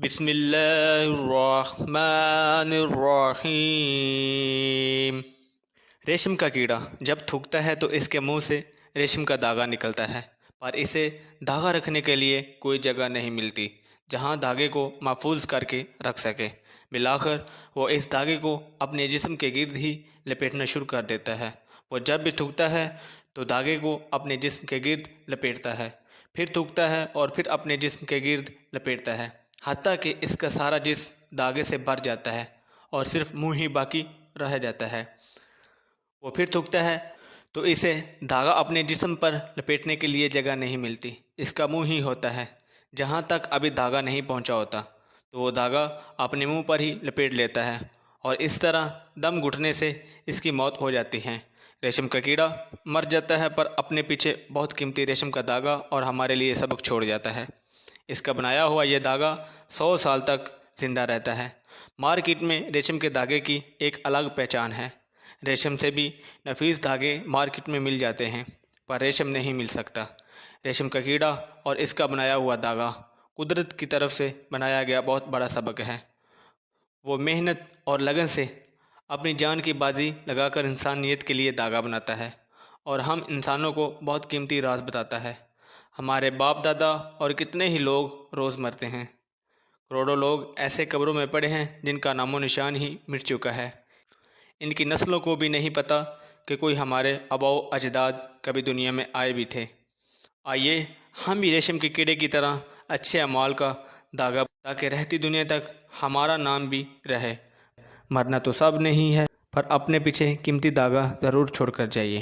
بسم اللہ الرحمن الرحیم۔ ریشم کا کیڑا جب تھوکتا ہے تو اس کے منہ سے ریشم کا دھاگا نکلتا ہے، پر اسے دھاگا رکھنے کے لیے کوئی جگہ نہیں ملتی جہاں دھاگے کو محفوظ کر کے رکھ سکے۔ بالآخر وہ اس دھاگے کو اپنے جسم کے گرد ہی لپیٹنا شروع کر دیتا ہے۔ وہ جب بھی تھوکتا ہے تو دھاگے کو اپنے جسم کے گرد لپیٹتا ہے، پھر تھوکتا ہے اور پھر اپنے جسم کے گرد لپیٹتا ہے، حتیٰ کہ اس کا سارا جسم دھاگے سے بھر جاتا ہے اور صرف منہ ہی باقی رہ جاتا ہے۔ وہ پھر تھوکتا ہے تو اسے دھاگا اپنے جسم پر لپیٹنے کے لیے جگہ نہیں ملتی، اس کا منہ ہی ہوتا ہے جہاں تک ابھی دھاگا نہیں پہنچا ہوتا، تو وہ دھاگا اپنے منہ پر ہی لپیٹ لیتا ہے اور اس طرح دم گھٹنے سے اس کی موت ہو جاتی ہے۔ ریشم کا کیڑا مر جاتا ہے پر اپنے پیچھے بہت قیمتی ریشم کا دھاگا اور ہمارے لیے سبق چھوڑ جاتا ہے۔ اس کا بنایا ہوا یہ دھاگا 100 سال تک زندہ رہتا ہے۔ مارکیٹ میں ریشم کے دھاگے کی ایک الگ پہچان ہے۔ ریشم سے بھی نفیس دھاگے مارکیٹ میں مل جاتے ہیں، پر ریشم نہیں مل سکتا۔ ریشم کا کیڑا اور اس کا بنایا ہوا دھاگا قدرت کی طرف سے بنایا گیا بہت بڑا سبق ہے۔ وہ محنت اور لگن سے اپنی جان کی بازی لگا کر انسانیت کے لیے دھاگا بناتا ہے اور ہم انسانوں کو بہت قیمتی راز بتاتا ہے۔ ہمارے باپ دادا اور کتنے ہی لوگ روز مرتے ہیں۔ کروڑوں لوگ ایسے قبروں میں پڑے ہیں جن کا نام و نشان ہی مٹ چکا ہے۔ ان کی نسلوں کو بھی نہیں پتہ کہ کوئی ہمارے آباء و اجداد کبھی دنیا میں آئے بھی تھے۔ آئیے ہم بھی ریشم کے کیڑے کی طرح اچھے اعمال کا دھاگا تاکہ رہتی دنیا تک ہمارا نام بھی رہے۔ مرنا تو سب نہیں ہے، پر اپنے پیچھے قیمتی دھاگا ضرور چھوڑ کر جائیے۔